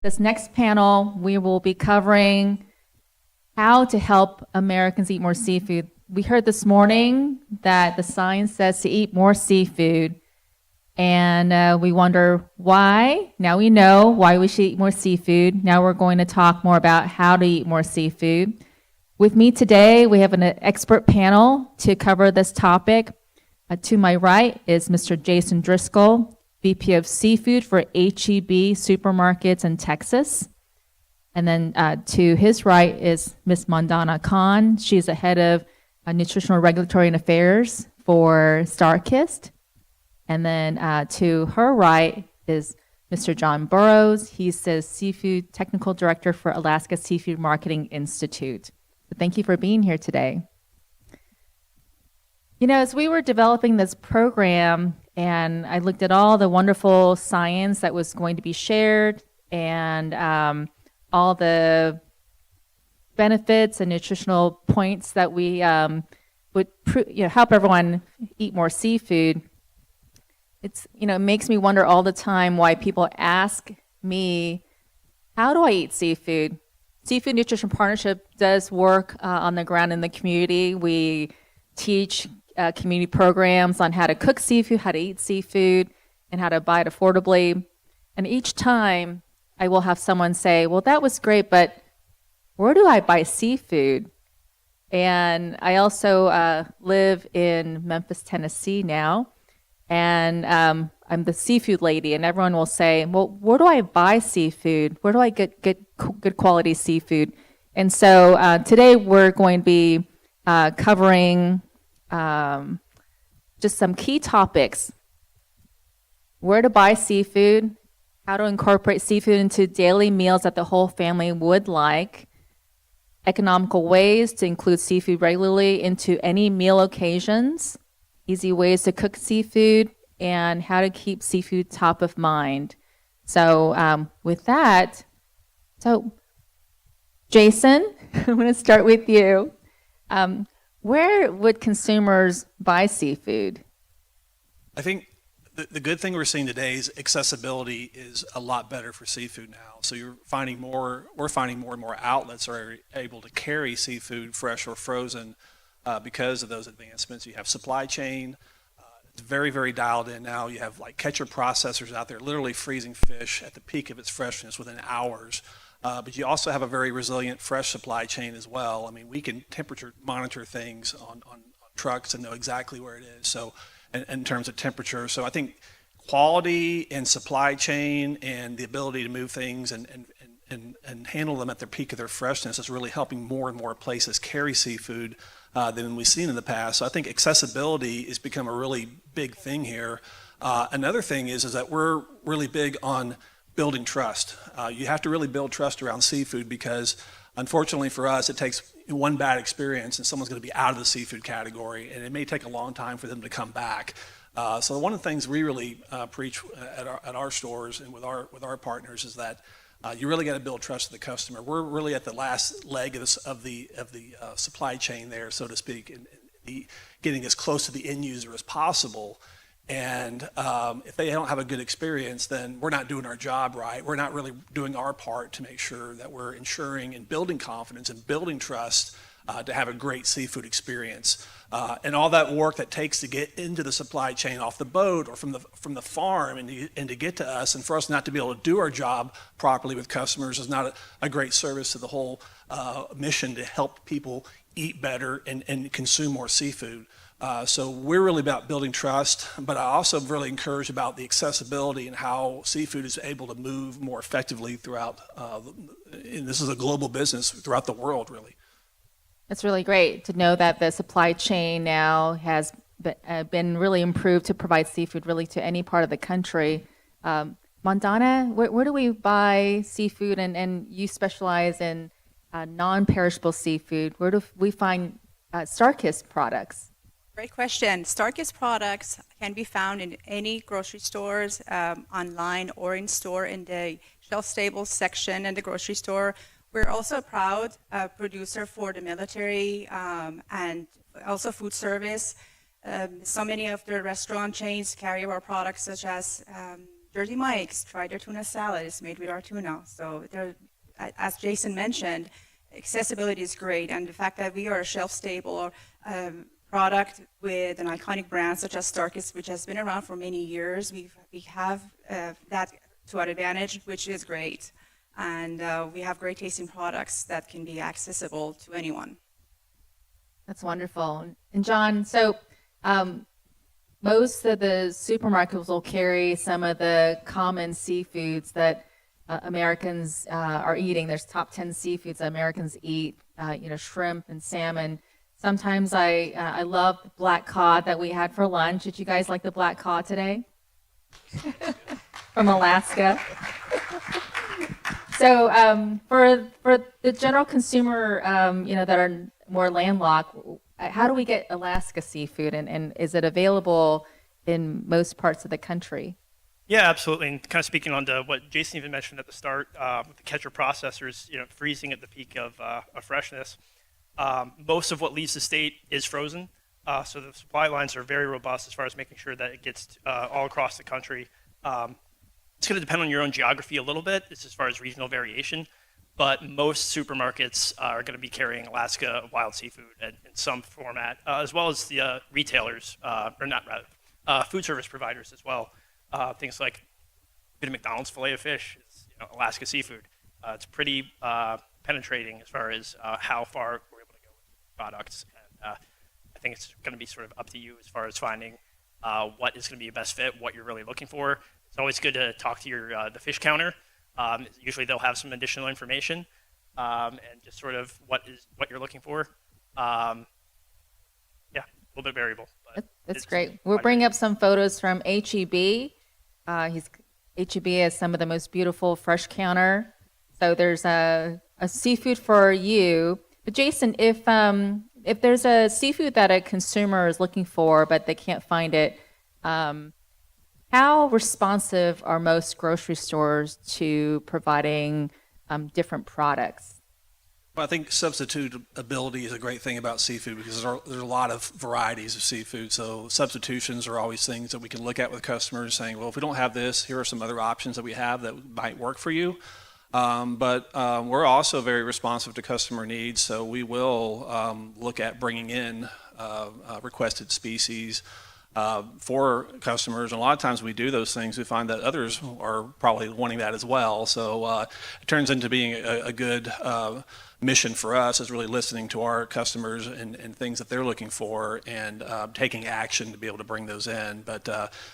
This next panel, we will be covering how to help Americans eat more seafood. We heard this morning that the science says to eat more seafood, and we wonder why. Now we know why we should eat more seafood. Now we're going to talk more about how to eat more seafood. With me today, we have an expert panel to cover this topic. To my right is Mr. Jason Driskill, VP of Seafood for H-E-B Supermarkets in Texas. And then to his right is Ms. Mondonna Khan. She's the head of Nutritional Regulatory and Affairs for StarKist. And then to her right is Mr. John Burrows. He's the Seafood Technical Director for Alaska Seafood Marketing Institute. So thank you for being here today. You know, as we were developing this program, and I looked at all the wonderful science that was going to be shared and all the benefits and nutritional points that we would help everyone eat more seafood. It makes me wonder all the time why people ask me, how do I eat seafood? Seafood Nutrition Partnership does work on the ground in the community. We teach community programs on how to cook seafood, how to eat seafood, and how to buy it affordably. And each time I will have someone say, well, that was great, but where do I buy seafood? And I also live in Memphis, Tennessee now, and I'm the seafood lady, and everyone will say, well, where do I buy seafood? Where do I get good quality seafood? And so today we're going to be covering just some key topics: where to buy seafood, how to incorporate seafood into daily meals that the whole family would like, economical ways to include seafood regularly into any meal occasions, easy ways to cook seafood, and how to keep seafood top of mind. So with that, Jason, I'm going to start with you. Where would consumers buy seafood? I think the good thing we're seeing today is accessibility is a lot better for seafood now. So we're finding more and more outlets are able to carry seafood, fresh or frozen, because of those advancements. You have supply chain. It's very, very dialed in now. You have like catcher processors out there literally freezing fish at the peak of its freshness within hours. But you also have a very resilient fresh supply chain as well. I mean, we can temperature monitor things on trucks and know exactly where it is. So in terms of temperature. So I think quality and supply chain and the ability to move things and handle them at their peak of their freshness is really helping more and more places carry seafood than we've seen in the past. So I think accessibility has become a really big thing here. Another thing is that we're really big on building trust. You have to really build trust around seafood because, unfortunately for us, it takes one bad experience and someone's going to be out of the seafood category, and it may take a long time for them to come back. So one of the things we really preach at our stores and with our partners is that you really got to build trust with the customer. We're really at the last leg of the supply chain there, so to speak, and getting as close to the end user as possible. And if they don't have a good experience, then we're not doing our job right. We're not really doing our part to make sure that we're ensuring and building confidence and building trust to have a great seafood experience. And all that work that takes to get into the supply chain off the boat or from the farm and to get to us, and for us not to be able to do our job properly with customers is not a great service to the whole mission to help people eat better and consume more seafood. So we're really about building trust, but I also really encourage about the accessibility and how seafood is able to move more effectively throughout, and this is a global business throughout the world, really. It's really great to know that the supply chain now has been really improved to provide seafood really to any part of the country. Mondonna, where do we buy seafood, and you specialize in non-perishable seafood? Where do we find StarKist products? Great question. StarKist products can be found in any grocery stores, online or in store in the shelf-stable section in the grocery store. We're also a proud producer for the military and also food service. So many of the restaurant chains carry our products such as Jersey Mike's, try their tuna salad. It's made with our tuna. So as Jason mentioned, accessibility is great, and the fact that we are a shelf-stable product with an iconic brand such as StarKist, which has been around for many years, we have that to our advantage, which is great. And we have great tasting products that can be accessible to anyone. That's wonderful. And John, so most of the supermarkets will carry some of the common seafoods that Americans are eating. There's top 10 seafoods that Americans eat, shrimp and salmon. Sometimes I love the black cod that we had for lunch. Did you guys like the black cod today? From Alaska. So for the general consumer, that are more landlocked, how do we get Alaska seafood, and is it available in most parts of the country? Yeah, absolutely. And kind of speaking on to what Jason even mentioned at the start, with the catcher processors, freezing at the peak of freshness. Most of what leaves the state is frozen, so the supply lines are very robust as far as making sure that it gets all across the country. It's going to depend on your own geography a little bit, as far as regional variation, but most supermarkets are going to be carrying Alaska wild seafood in some format, as well as the retailers, food service providers as well. Things like McDonald's filet of fish is Alaska seafood. It's pretty penetrating as far as how far we're able to go with products. And I think it's going to be sort of up to you as far as finding what is going to be your best fit, what you're really looking for. It's always good to talk to the fish counter. Usually they'll have some additional information and just sort of what you're looking for. Yeah, a little bit variable. But That's great. We'll bring up some photos from HEB. HEB has some of the most beautiful fresh counter. So there's a seafood for you. But Jason, if there's a seafood that a consumer is looking for but they can't find it, how responsive are most grocery stores to providing different products? Well, I think substitutability is a great thing about seafood because there's a lot of varieties of seafood. So substitutions are always things that we can look at with customers saying, well, if we don't have this, here are some other options that we have that might work for you. But we're also very responsive to customer needs. So we will look at bringing in requested species for customers. And a lot of times we do those things, we find that others are probably wanting that as well. So it turns into being a good mission for us is really listening to our customers and things that they're looking for and taking action to be able to bring those in. But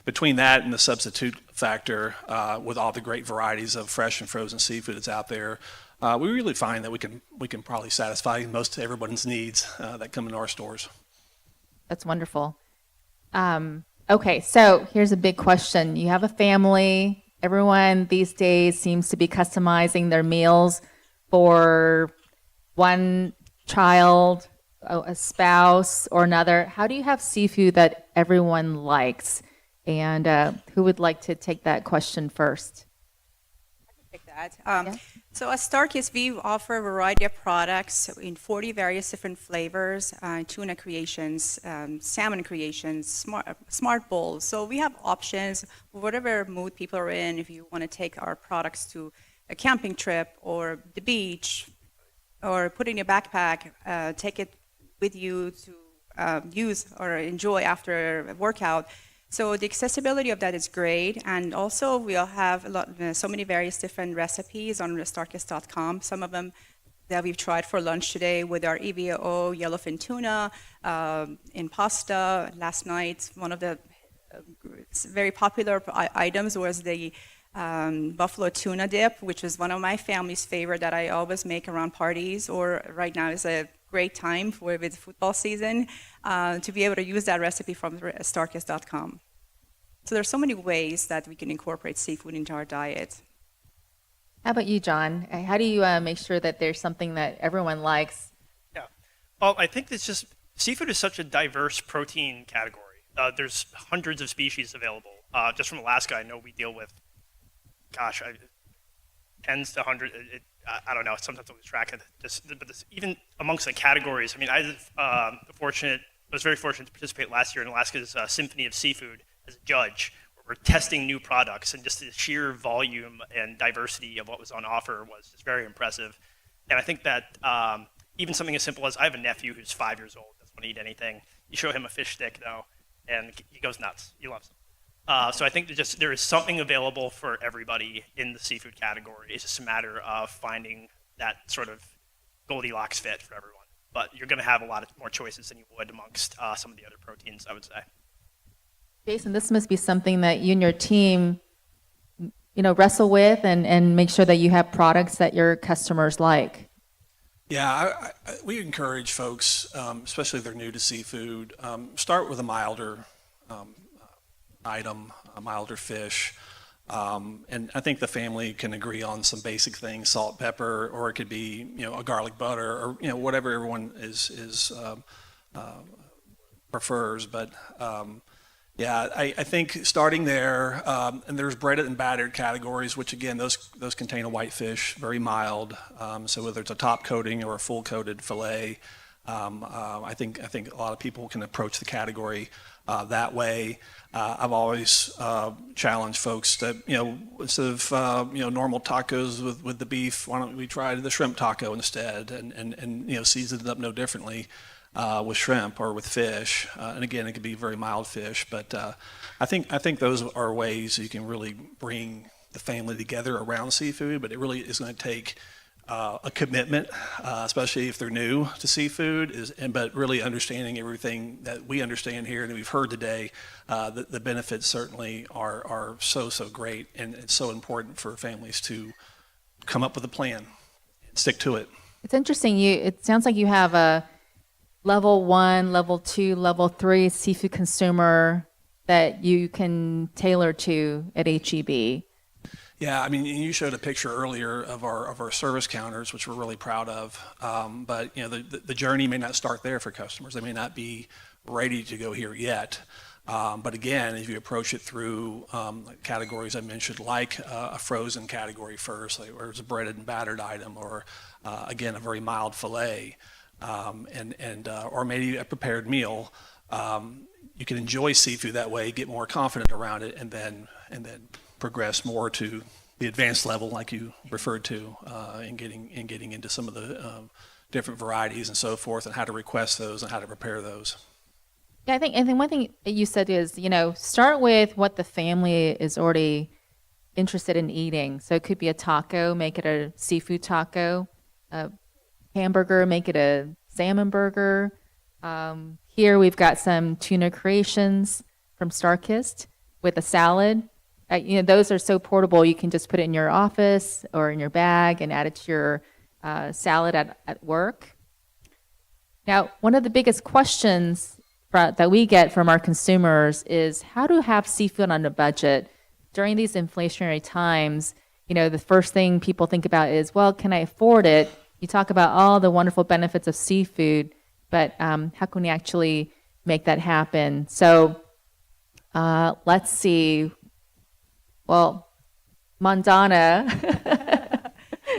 between that and the substitute factor, with all the great varieties of fresh and frozen seafood that's out there, we really find that we can probably satisfy most everyone's needs that come into our stores. That's wonderful. Okay, so here's a big question. You have a family. Everyone these days seems to be customizing their meals for one child, a spouse, or another. How do you have seafood that everyone likes? And who would like to take that question first? Take that. So at StarKist, we offer a variety of products in 40 various different flavors, tuna creations, salmon creations, smart bowls. So we have options for whatever mood people are in. If you want to take our products to a camping trip or the beach, or put it in your backpack, take it with you to use or enjoy after a workout. So the accessibility of that is great, and also we'll have so many various different recipes on StarKist.com. Some of them that we've tried for lunch today with our EVO yellowfin tuna in pasta. Last night, one of the very popular items was the buffalo tuna dip, which is one of my family's favorite that I always make around parties, or right now is a great time with football season to be able to use that recipe from StarKist.com. So there's so many ways that we can incorporate seafood into our diet. How about you, John? How do you make sure that there's something that everyone likes? Yeah. Well, I think it's just seafood is such a diverse protein category. There's hundreds of species available. Just from Alaska, I know we deal with, tens to hundreds. I don't know. Sometimes I lose track of this. But even amongst the categories, I mean, I was very fortunate to participate last year in Alaska's Symphony of Seafood as a judge, where we're testing new products, and just the sheer volume and diversity of what was on offer was just very impressive. And I think that even something as simple as I have a nephew who's 5 years old, doesn't want to eat anything. You show him a fish stick though, and he goes nuts. He loves them. So I think that there is something available for everybody in the seafood category. It's just a matter of finding that sort of Goldilocks fit for everyone. But you're going to have a lot more choices than you would amongst some of the other proteins, I would say. Jason, this must be something that you and your team, wrestle with and make sure that you have products that your customers like. Yeah, we encourage folks, especially if they're new to seafood, start with a milder item, a milder fish. And I think the family can agree on some basic things, salt, pepper, or it could be, a garlic butter, or, whatever everyone is prefers. But yeah, I think starting there, and there's breaded and battered categories, which again, those contain a white fish, very mild. So whether it's a top coating or a full coated fillet, I think a lot of people can approach the category that way. I've always challenged folks that, instead of, normal tacos with the beef, why don't we try the shrimp taco instead and season it up no differently with shrimp or with fish. And again, it could be very mild fish, but I think those are ways you can really bring the family together around seafood, but it really is going to take a commitment, especially if they're new to seafood, but really understanding everything that we understand here and we've heard today. The benefits certainly are so great, and it's so important for families to come up with a plan and stick to it. It's interesting. It sounds like you have a level 1, level 2, level 3 seafood consumer that you can tailor to at HEB. Yeah, I mean, you showed a picture earlier of our service counters, which we're really proud of. But the journey may not start there for customers. They may not be ready to go here yet. But again, if you approach it through categories I mentioned, like a frozen category first, like where it's a breaded and battered item, or again a very mild fillet, or maybe a prepared meal, you can enjoy seafood that way, get more confident around it, and then progress more to the advanced level, like you referred to, in getting into some of the different varieties and so forth, and how to request those and how to prepare those. Yeah, I think one thing you said is, start with what the family is already interested in eating. So it could be a taco, make it a seafood taco, a hamburger, make it a salmon burger. Here we've got some tuna creations from StarKist with a salad. Those are so portable. You can just put it in your office or in your bag and add it to your salad at work. Now, one of the biggest questions that we get from our consumers is how to have seafood on a budget during these inflationary times. The first thing people think about is, well, can I afford it? You talk about all the wonderful benefits of seafood, but how can we actually make that happen? So let's see. Well, Mondonna.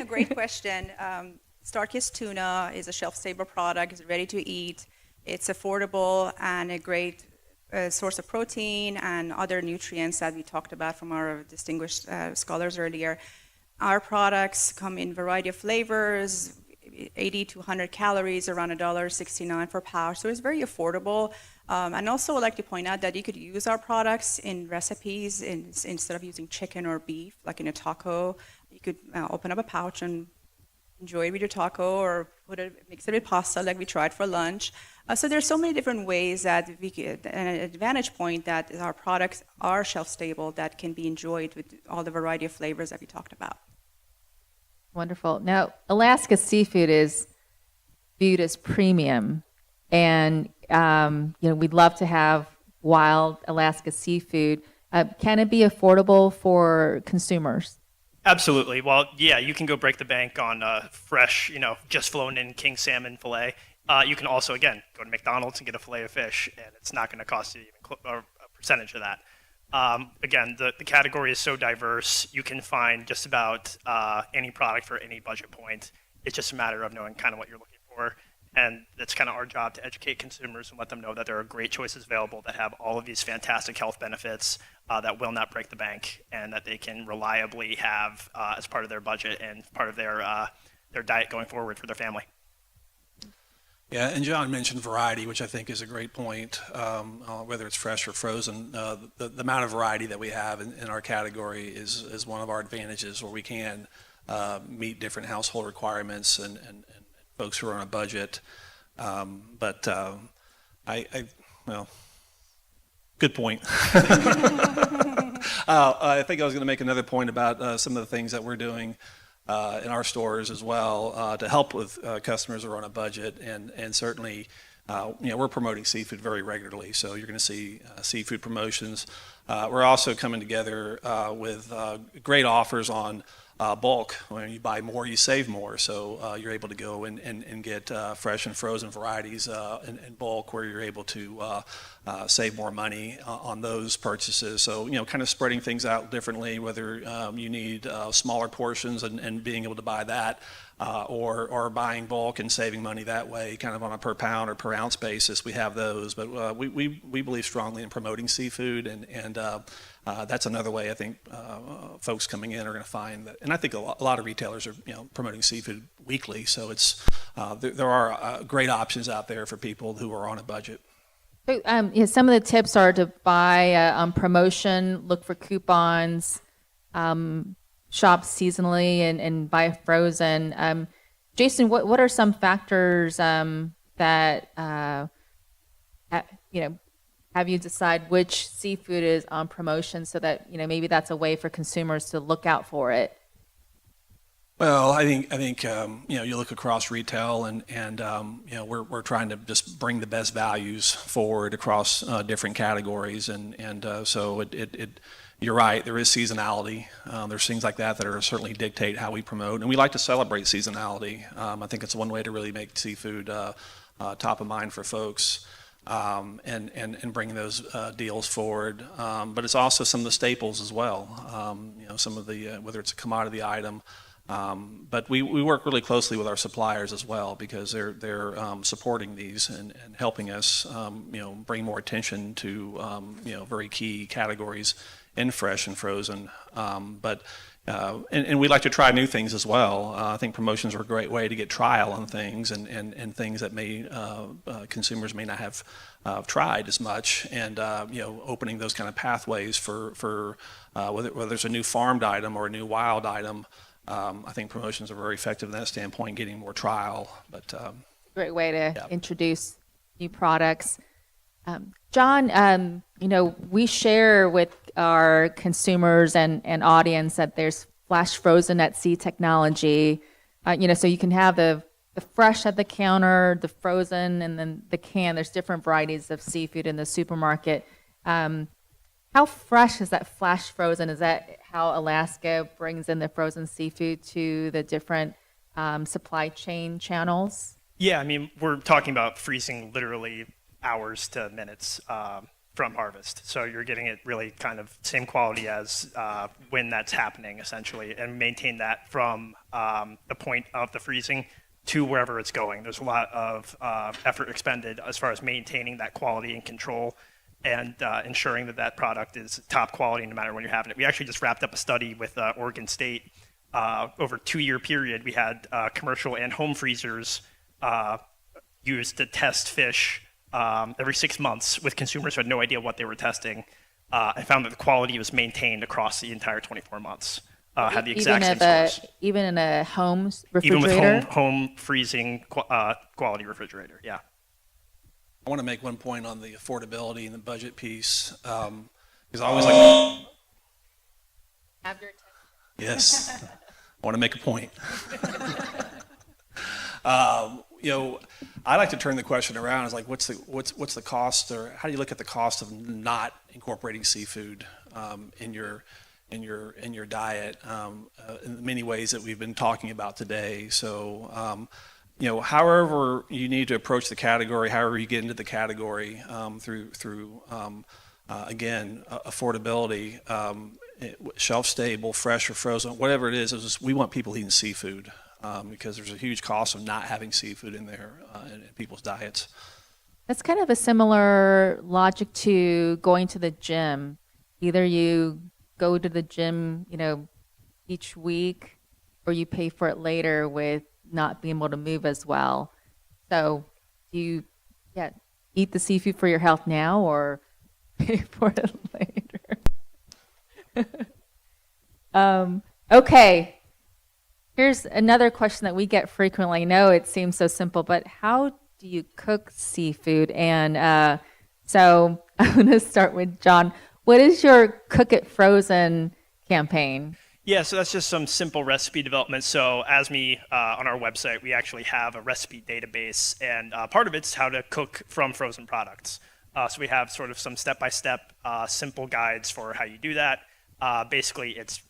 A great question. StarKist tuna is a shelf-stable product. It's ready to eat. It's affordable and a great source of protein and other nutrients that we talked about from our distinguished scholars earlier. Our products come in a variety of flavors, 80 to 100 calories, around $1.69 per pound. So it's very affordable. And also I'd like to point out that you could use our products in recipes instead of using chicken or beef, like in a taco. You could open up a pouch and enjoy it with your taco, or mix it with pasta like we tried for lunch. So there's so many different ways that we get an advantage point that our products are shelf stable, that can be enjoyed with all the variety of flavors that we talked about. Wonderful. Now, Alaska seafood is viewed as premium, and we'd love to have wild Alaska seafood. Can it be affordable for consumers? Absolutely. Well, yeah, you can go break the bank on fresh, just flown in king salmon fillet. You can also, again, go to McDonald's and get a fillet of fish, and it's not going to cost you even a percentage of that. Again, the category is so diverse. You can find just about any product for any budget point. It's just a matter of knowing kind of what you're looking for. And it's kind of our job to educate consumers and let them know that there are great choices available that have all of these fantastic health benefits that will not break the bank, and that they can reliably have as part of their budget and part of their diet going forward for their family. Yeah, and John mentioned variety, which I think is a great point, whether it's fresh or frozen. The amount of variety that we have in our category is one of our advantages, where we can meet different household requirements and folks who are on a budget. Well, good point. I think I was going to make another point about some of the things that we're doing in our stores as well to help with customers who are on a budget, and certainly we're promoting seafood very regularly, so you're going to see seafood promotions. We're also coming together with great offers on bulk. When you buy more, you save more, so you're able to go and get fresh and frozen varieties in bulk, where you're able to save more money on those purchases. So kind of spreading things out differently, whether you need smaller portions and being able to buy that, or buying bulk and saving money that way, kind of on a per pound or per ounce basis. We have those, but we believe strongly in promoting seafood, and that's another way I think folks coming in are going to find that. And I think a lot of retailers are promoting seafood weekly, so it's there are great options out there for people who are on a budget. So, some of the tips are to buy on promotion, look for coupons, shop seasonally, and buy frozen. Jason, what are some factors that have you decide which seafood is on promotion, so that maybe that's a way for consumers to look out for it? Well, I think you look across retail, and we're trying to just bring the best values forward across different categories, and so you're right, there is seasonality. There's things like that are certainly dictate how we promote, and we like to celebrate seasonality. I think it's one way to really make seafood top of mind for folks, and bring those deals forward. But it's also some of the staples as well. Some of the whether it's a commodity item. But we work really closely with our suppliers as well, because they're supporting these and helping us bring more attention to very key categories in fresh and frozen. And we like to try new things as well. I think promotions are a great way to get trial on things, and things that consumers may not have tried as much, and opening those kind of pathways for whether it's a new farmed item or a new wild item. I think promotions are very effective in that standpoint, getting more trial. But great way to introduce new products. John, we share with our consumers and audience that there's flash frozen at sea technology. So you can have the fresh at the counter, the frozen, and then the can. There's different varieties of seafood in the supermarket. How fresh is that flash frozen? Is that how Alaska brings in the frozen seafood to the different supply chain channels? Yeah, I mean, we're talking about freezing literally hours to minutes from harvest. So you're getting it really kind of same quality as when that's happening, essentially, and maintain that from the point of the freezing to wherever it's going. There's a lot of effort expended as far as maintaining that quality and control, and ensuring that product is top quality no matter when you're having it. We actually just wrapped up a study with Oregon State. Over a 2-year period, we had commercial and home freezers used to test fish every 6 months with consumers who had no idea what they were testing, and found that the quality was maintained across the entire 24 months. Had the exact same source. Even in a home refrigerator? Even with home freezing quality refrigerator, yeah. I want to make one point on the affordability and the budget piece, because I always like. Have your Yes, I want to make a point. I like to turn the question around. It's like, what's the cost, or how do you look at the cost of not incorporating seafood in your diet? In many ways that we've been talking about today. So. However you need to approach the category, however you get into the category, through again, affordability, shelf stable, fresh or frozen, whatever it is we want people eating seafood. because there's a huge cost of not having seafood in there in people's diets. That's kind of a similar logic to going to the gym. Either you go to the gym, each week, or you pay for it later with not being able to move as well. So do you eat the seafood for your health now or pay for it later? Okay. Here's another question that we get frequently. I know it seems so simple, but how do you cook seafood? And so I'm going to start with John. What is your Cook It Frozen campaign? Yeah, so that's just some simple recipe development. So ASME, on our website, we actually have a recipe database, and part of it's how to cook from frozen products. So we have sort of some step-by-step simple guides for how you do that. Basically, it's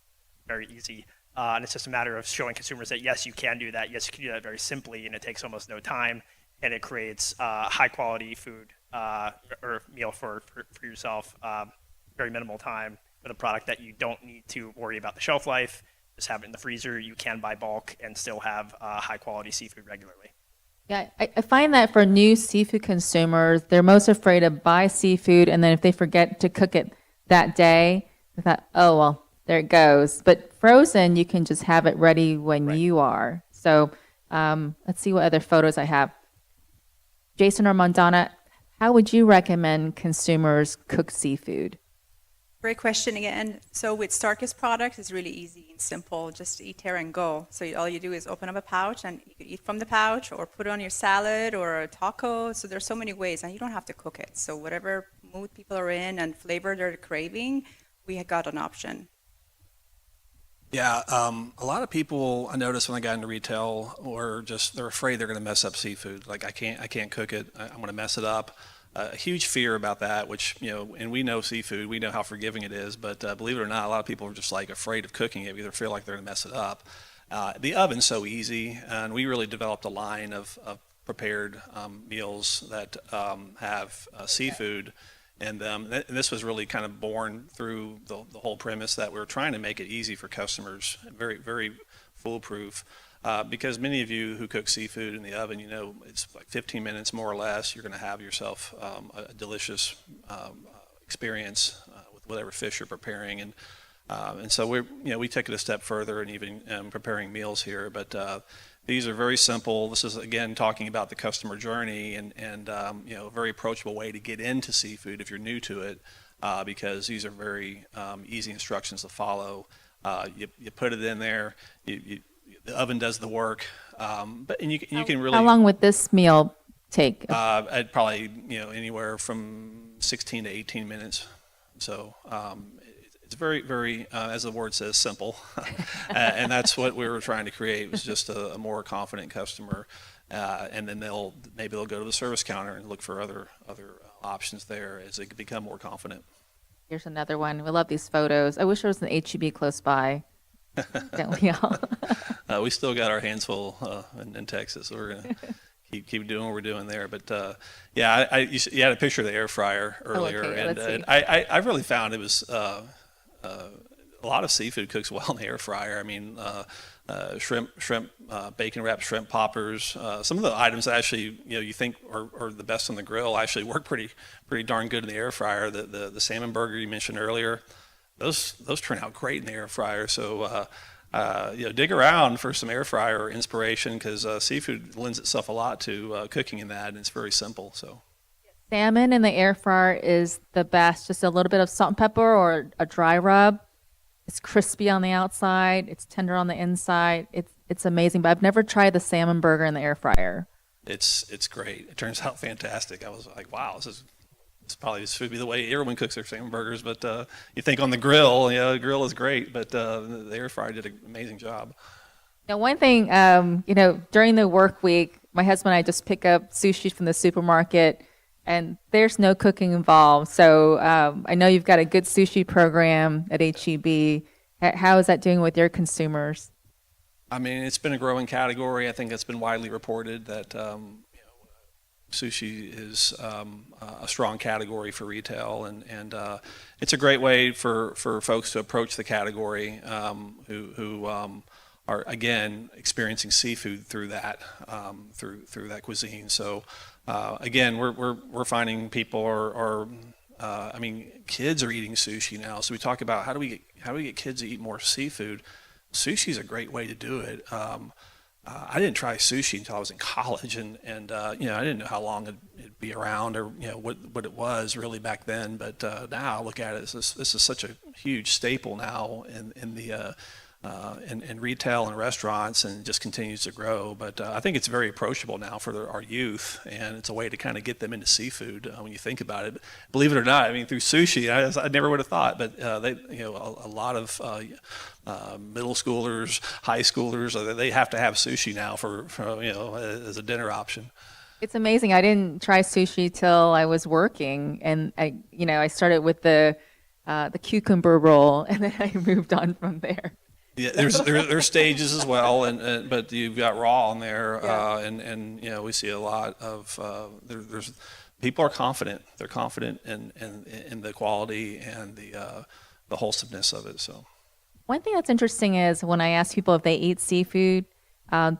very easy, and it's just a matter of showing consumers that, yes, you can do that. Yes, you can do that very simply, and it takes almost no time, and it creates high-quality food or meal for yourself, very minimal time, with a product that you don't need to worry about the shelf life. Just have it in the freezer. You can buy bulk and still have high quality seafood regularly. Yeah, I find that for new seafood consumers, they're most afraid to buy seafood, and then if they forget to cook it that day, they thought, oh, well, there it goes. But frozen, you can just have it ready when you are. So let's see what other photos I have. Jason or Mondonna, how would you recommend consumers cook seafood? Great question again. So with StarKist products, it's really easy and simple. Just eat here and go. So all you do is open up a pouch and you can eat from the pouch or put it on your salad or a taco. So there's so many ways and you don't have to cook it. So whatever mood people are in and flavor they're craving, we got an option. Yeah, a lot of people I noticed when I got into retail or just they're afraid they're going to mess up seafood. Like I can't cook it. I'm going to mess it up. A huge fear about that, which, and we know seafood, we know how forgiving it is, but believe it or not, a lot of people are just like afraid of cooking it. Either feel like they're going to mess it up. The oven's so easy, and we really developed a line of prepared meals that have seafood in them. And this was really kind of born through the whole premise that we were trying to make it easy for customers, very, very foolproof. Because many of you who cook seafood in the oven, it's like 15 minutes more or less. You're going to have yourself a delicious experience with whatever fish you're preparing, and so we take it a step further and even preparing meals here. But these are very simple. This is again talking about the customer journey and a very approachable way to get into seafood if you're new to it, because these are very easy instructions to follow. You put it in there. The oven does the work, but you can really. How long would this meal take? I'd probably anywhere from 16 to 18 minutes. So it's very, very, as the word says, simple, and that's what we were trying to create. Was just a more confident customer, and then they'll go to the service counter and look for other options there as they become more confident. Here's another one. We love these photos. I wish there was an HEB close by. Don't we all? We still got our hands full in Texas. So we're gonna keep doing what we're doing there. But you had a picture of the air fryer earlier, and I really found it was a lot of seafood cooks well in the air fryer. I mean, shrimp, bacon wrapped shrimp poppers. Some of the items that actually you think are the best on the grill actually work pretty darn good in the air fryer. The salmon burger you mentioned earlier. Those turn out great in the air fryer. So dig around for some air fryer inspiration because seafood lends itself a lot to cooking in that, and it's very simple. So salmon in the air fryer is the best. Just a little bit of salt and pepper or a dry rub. It's crispy on the outside. It's tender on the inside. It's amazing. But I've never tried the salmon burger in the air fryer. It's great. It turns out fantastic. I was like, wow, this should be the way everyone cooks their salmon burgers. But you think on the grill, the grill is great, but the air fryer did an amazing job. Now, one thing, during the work week, my husband and I just pick up sushi from the supermarket, and there's no cooking involved. So I know you've got a good sushi program at HEB. How is that doing with your consumers? I mean, it's been a growing category. I think it's been widely reported that sushi is a strong category for retail, and it's a great way for folks to approach the category who are again experiencing seafood through that through that cuisine. So again, we're finding people are I mean, kids are eating sushi now. So we talk about how do we get kids to eat more seafood. Sushi is a great way to do it. I didn't try sushi until I was in college, and you know, I didn't know how long it'd be around, or you know what it was really back then. But now I look at it as this is such a huge staple now in the in retail and restaurants, and just continues to grow. But I think it's very approachable now for our youth, and it's a way to kind of get them into seafood when you think about it. Believe it or not, I mean, through sushi, I never would have thought, but they, you know, a lot of middle schoolers, high schoolers, they have to have sushi now for you know, as a dinner option. It's amazing. I didn't try sushi till I was working, and I started with the cucumber roll, and then I moved on from there. Yeah, there's stages as well, and but you've got raw on there, and you know, we see a lot of there's people are confident. They're confident in the quality and the wholesomeness of it. So One thing that's interesting is when I ask people if they eat seafood,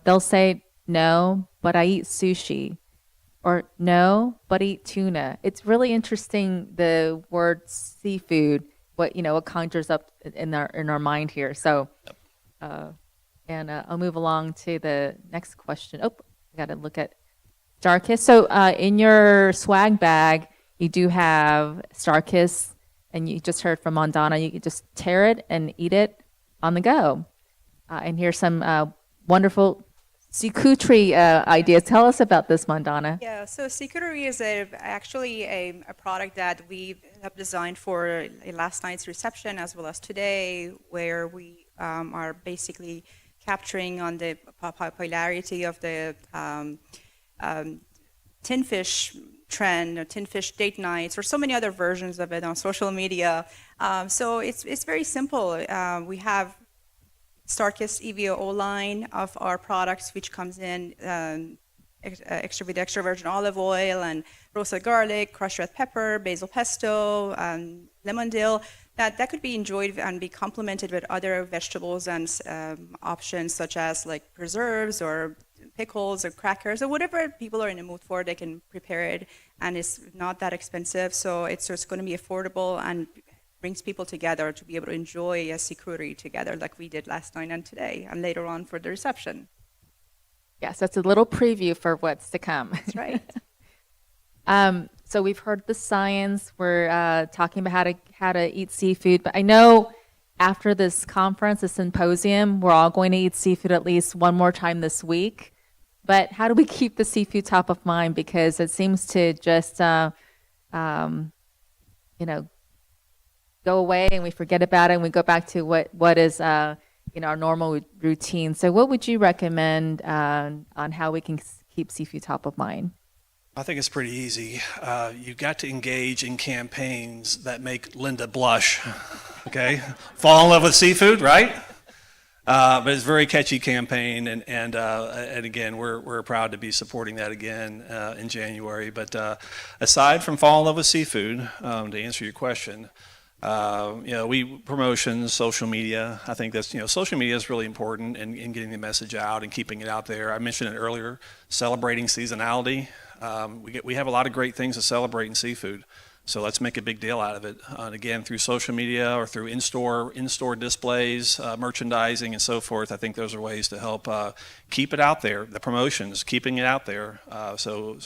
they'll say no, but I eat sushi, or no, but I eat tuna. It's really interesting, the word seafood, what conjures up in our mind here. So, I'll move along to the next question. Oh, I got to look at StarKist. So, in your swag bag, you do have StarKist, and you just heard from Mondonna. You can just tear it and eat it on the go. And here's some wonderful charcuterie ideas. Tell us about this, Mondonna. Yeah, so charcuterie is actually a product that we have designed for last night's reception as well as today, where we are basically capturing on the popularity of the tin fish trend, or tin fish date nights, or so many other versions of it on social media. So it's very simple. We have StarKist EVO line of our products, which comes in extra virgin olive oil and roasted garlic, crushed red pepper, basil pesto, lemon dill. That could be enjoyed and be complemented with other vegetables and options, such as like preserves or pickles or crackers or whatever people are in the mood for. They can prepare it, and it's not that expensive, so it's just going to be affordable and brings people together to be able to enjoy a charcuterie together, like we did last night and today, and later on for the reception. Yes, that's a little preview for what's to come. That's right. So we've heard the science. We're talking about how to eat seafood, but I know after this conference, the symposium, we're all going to eat seafood at least one more time this week. But how do we keep the seafood top of mind? Because it seems to just, go away, and we forget about it, and we go back to what is our normal routine. So what would you recommend on how we can keep seafood top of mind? I think it's pretty easy. You've got to engage in campaigns that make Linda blush. Okay, fall in love with seafood, right? But it's a very catchy campaign, and again, we're proud to be supporting that again in January. But aside from fall in love with seafood, to answer your question, we promotions, social media. I think that's social media is really important in getting the message out and keeping it out there. I mentioned it earlier, celebrating seasonality. We have a lot of great things to celebrate in seafood, so let's make a big deal out of it. And again, through social media or through in-store displays, merchandising, and so forth. I think those are ways to help keep it out there. The promotions, keeping it out there, so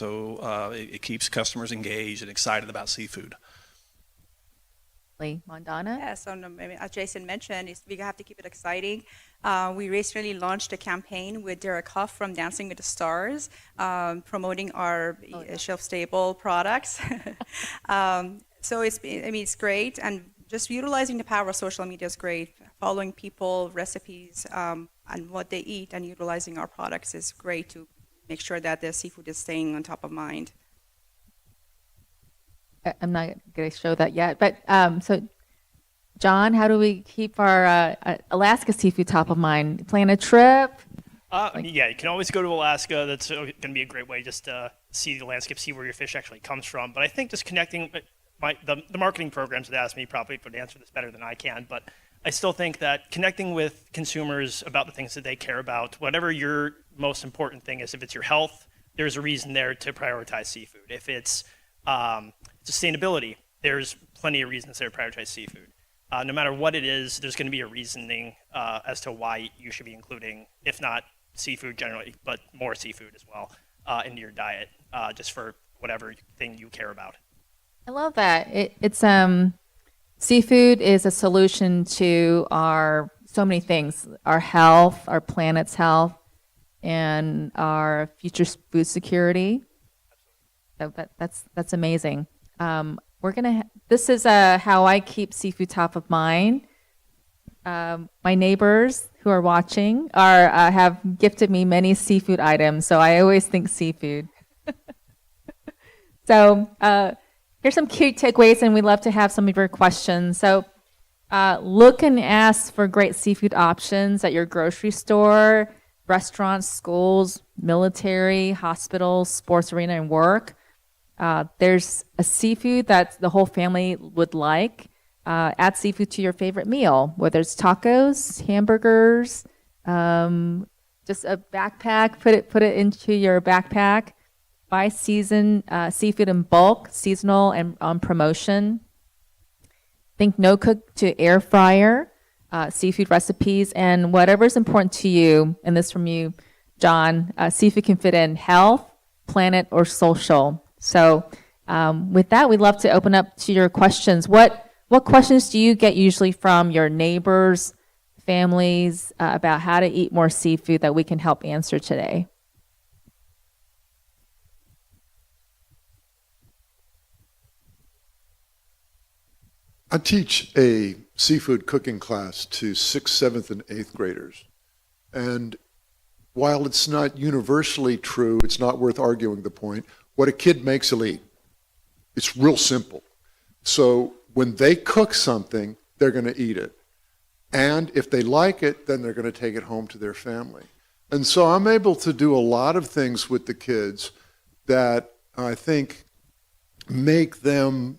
it keeps customers engaged and excited about seafood. Mondonna? Yeah, so as Jason mentioned, we have to keep it exciting. We recently launched a campaign with Derek Huff from Dancing with the Stars, promoting our shelf-stable products. So it's great, and just utilizing the power of social media is great. Following people, recipes, and what they eat, and utilizing our products is great to make sure that the seafood is staying on top of mind. I'm not going to show that yet, but so John, how do we keep our Alaska seafood top of mind? Plan a trip? Yeah, you can always go to Alaska. That's going to be a great way just to see the landscape, see where your fish actually comes from. But I think just connecting the marketing programs that asked me probably would answer this better than I can. But I still think that connecting with consumers about the things that they care about, whatever your most important thing is, if it's your health, there's a reason there to prioritize seafood. If it's sustainability, there's plenty of reasons there to prioritize seafood. No matter what it is, there's going to be a reasoning as to why you should be including, if not seafood generally, but more seafood as well into your diet, just for whatever thing you care about. I love that. It's seafood is a solution to our so many things, our health, our planet's health, and our future food security. So that's amazing. This is how I keep seafood top of mind. My neighbors who are watching have gifted me many seafood items, so I always think seafood. So here's some cute takeaways, and we'd love to have some of your questions. So look and ask for great seafood options at your grocery store, restaurants, schools, military, hospitals, sports arena, and work. There's a seafood that the whole family would like. Add seafood to your favorite meal, whether it's tacos, hamburgers, just a backpack. Put it into your backpack. Buy seafood in bulk, seasonal and on promotion. Think no cook to air fryer, seafood recipes, and whatever's important to you. And this from you, John. Seafood can fit in health, planet, or social. So with that, we'd love to open up to your questions. What questions do you get usually from your neighbors, families, about how to eat more seafood that we can help answer today? I teach a seafood cooking class to 6th, 7th, and 8th graders. And while it's not universally true, it's not worth arguing the point, what a kid makes, he'll eat. It's real simple. So when they cook something, they're going to eat it. And if they like it, then they're going to take it home to their family. And so I'm able to do a lot of things with the kids that I think make them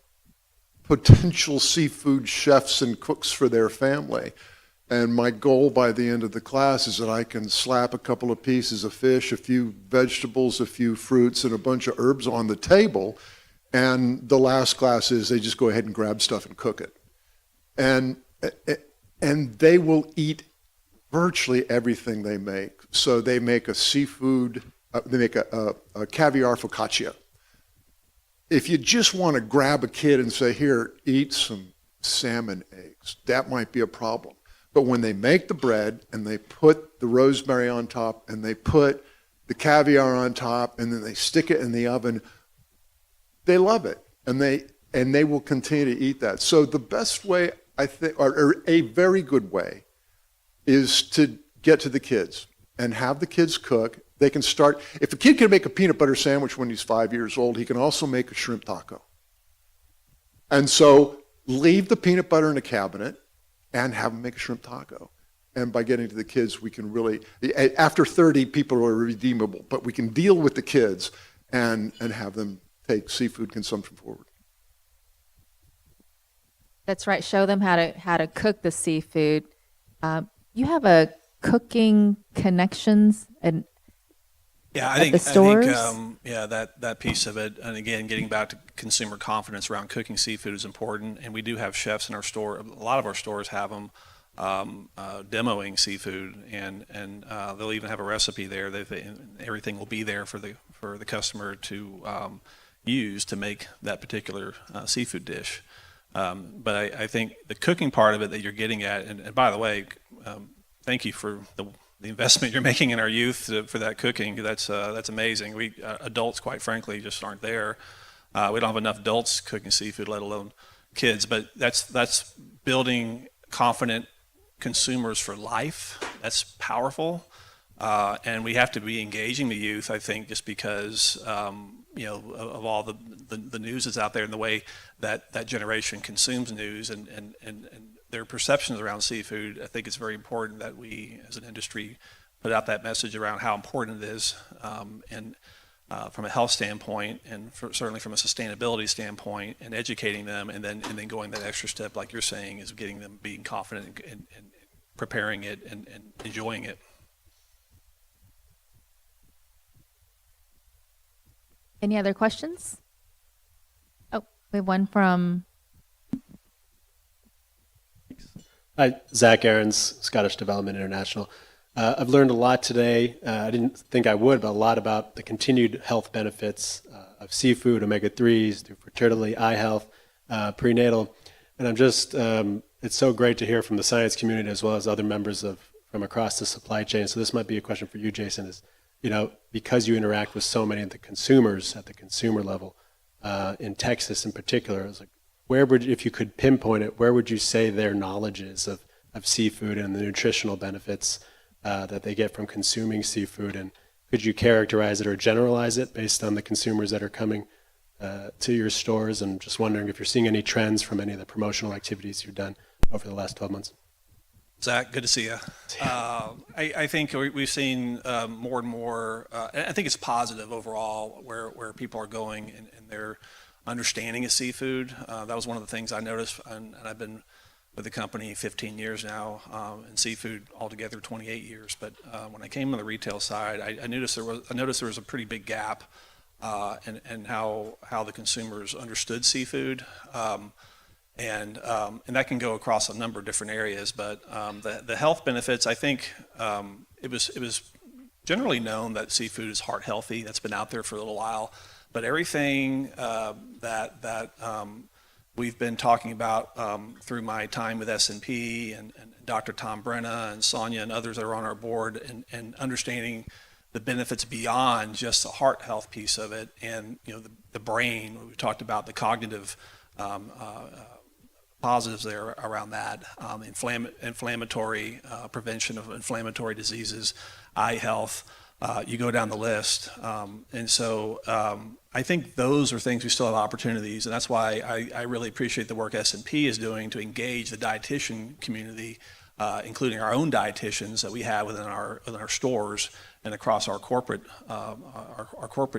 potential seafood chefs and cooks for their family. And my goal by the end of the class is that I can slap a couple of pieces of fish, a few vegetables, a few fruits, and a bunch of herbs on the table. And the last class is they just go ahead and grab stuff and cook it. And they will eat virtually everything they make. So they make a seafood, they make a caviar focaccia. If you just want to grab a kid and say, here, eat some salmon eggs, that might be a problem. But when they make the bread and they put the rosemary on top and they put the caviar on top and then they stick it in the oven, they love it. And they will continue to eat that. So the best way, I think, or a very good way, is to get to the kids and have the kids cook. They can start, if a kid can make a peanut butter sandwich when he's 5 years old, he can also make a shrimp taco. And so leave the peanut butter in a cabinet and have them make a shrimp taco. And by getting to the kids, we can really, after 30, people are redeemable, but we can deal with the kids and have them take seafood consumption forward. That's right. Show them how to cook the seafood. You have a cooking connections and Yeah, at the stores? That piece of it, and again, getting back to consumer confidence around cooking seafood is important. And we do have chefs in our store. A lot of our stores have them demoing seafood, and they'll even have a recipe there. Everything will be there for the customer to use to make that particular seafood dish. But I think the cooking part of it that you're getting at, and by the way, thank you for the investment you're making in our youth for that cooking. That's amazing. We adults, quite frankly, just aren't there. We don't have enough adults cooking seafood, let alone kids. But that's building confident consumers for life. That's powerful, and we have to be engaging the youth. I think just because of all the news that's out there and the way that generation consumes news and their perceptions around seafood, I think it's very important that we, as an industry, put out that message around how important it is. from a health standpoint and certainly from a sustainability standpoint, and educating them, and then going that extra step, like you're saying, is getting them being confident and preparing it and enjoying it. Any other questions? Oh, we have one from, Hi, Zach Aarons, Scottish Development International. I've learned a lot today. I didn't think I would, but a lot about the continued health benefits of seafood, omega-3s, through fertility, eye health, prenatal. And I'm just, it's so great to hear from the science community as well as other members from across the supply chain. So this might be a question for you, Jason, is, because you interact with so many of the consumers at the consumer level, in Texas in particular, I was like, if you could pinpoint it, where would you say their knowledge is of seafood and the nutritional benefits that they get from consuming seafood? And could you characterize it or generalize it based on the consumers that are coming to your stores? And just wondering if you're seeing any trends from any of the promotional activities you've done over the last 12 months. Zach, good to see you. I think we've seen more and more, I think it's positive overall where people are going and their understanding of seafood. That was one of the things I noticed, and I've been with the company 15 years now, and seafood altogether 28 years. But when I came on the retail side, I noticed there was a pretty big gap in how the consumers understood seafood, and that can go across a number of different areas. But the health benefits, I think, it was generally known that seafood is heart healthy. That's been out there for a little while. But everything that we've been talking about through my time with S&P and Dr. Tom Brenna and Sonia and others that are on our board, and understanding the benefits beyond just the heart health piece of it, and the brain. We talked about the cognitive positives there around that, inflammatory prevention of inflammatory diseases, eye health. You go down the list, and so I think those are things we still have opportunities, and that's why I really appreciate the work S&P is doing to engage the dietitian community, including our own dietitians that we have within our stores and across our corporate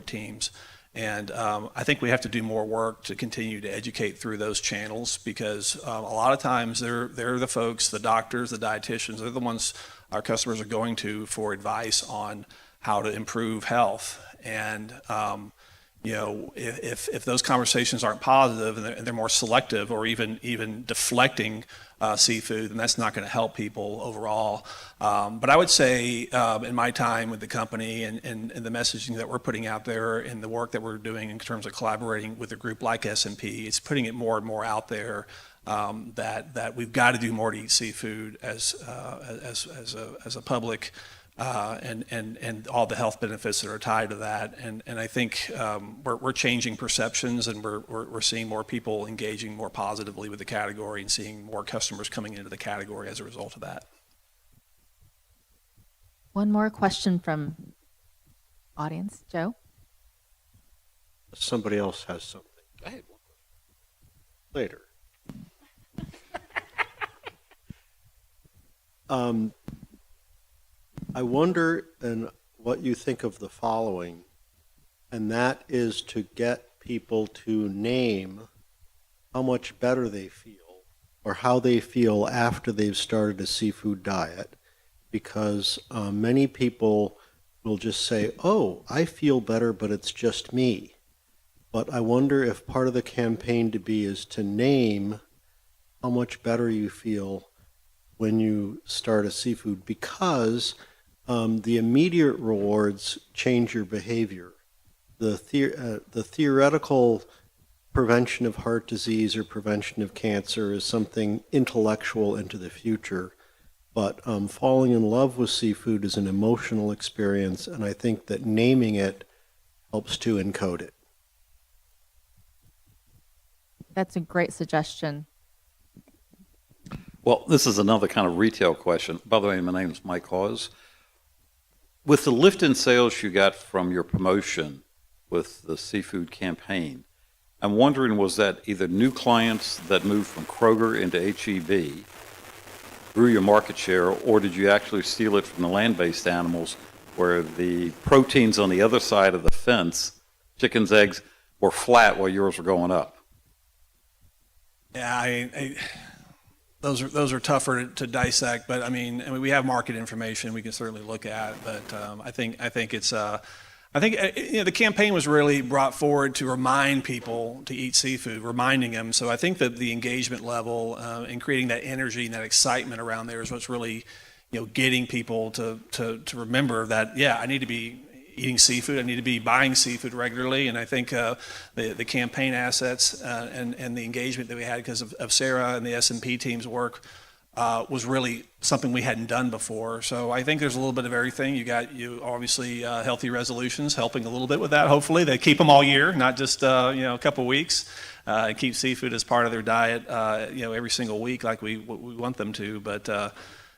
teams. And I think we have to do more work to continue to educate through those channels, because a lot of times they're the folks, the doctors, the dietitians, they're the ones our customers are going to for advice on how to improve health. And if those conversations aren't positive and they're more selective or even deflecting seafood, then that's not going to help people overall. But I would say in my time with the company and the messaging that we're putting out there and the work that we're doing in terms of collaborating with a group like S&P, it's putting it more and more out there that we've got to do more to eat seafood as a public. And all the health benefits that are tied to that, and I think we're changing perceptions, and we're seeing more people engaging more positively with the category, and seeing more customers coming into the category as a result of that. one more question from audience. Joe? Somebody else has something. I had one Later. I wonder what you think of the following, and that is to get people to name how much better they feel or how they feel after they've started a seafood diet, because many people will just say, oh, I feel better, but it's just me. But I wonder if part of the campaign to be is to name how much better you feel when you start a seafood, because the immediate rewards change your behavior. The theoretical prevention of heart disease or prevention of cancer is something intellectual into the future, but falling in love with seafood is an emotional experience, and I think that naming it helps to encode it. That's a great suggestion. Well, this is another kind of retail question. By the way, my name is Mike Hawes. With the lift in sales you got from your promotion with the seafood campaign, I'm wondering, was that either new clients that moved from Kroger into HEB, grew your market share, or did you actually steal it from the land-based animals where the proteins on the other side of the fence, chicken's eggs, were flat while yours were going up. Yeah, those are tougher to dissect, but I mean, we have market information we can certainly look at, but I think it's the campaign was really brought forward to remind people to eat seafood, reminding them. So I think that the engagement level and creating that energy and that excitement around there is what's really, getting people to remember that, yeah, I need to be eating seafood. I need to be buying seafood regularly. And I think the campaign assets and the engagement that we had because of Sarah and the S&P team's work was really something we hadn't done before. So I think there's a little bit of everything. You obviously healthy resolutions helping a little bit with that. Hopefully they keep them all year, not just a couple weeks. And keep seafood as part of their diet every single week like we want them to. But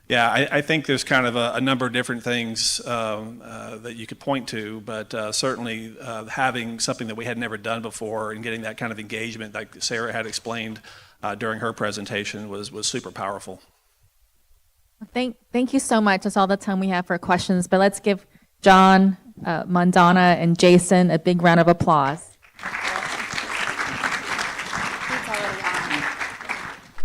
yeah, I think there's kind of a number of different things that you could point to, but certainly having something that we had never done before and getting that kind of engagement, like Sarah had explained during her presentation, was super powerful. Thank you so much. That's all the time we have for questions, but let's give John, Mondonna, and Jason a big round of applause.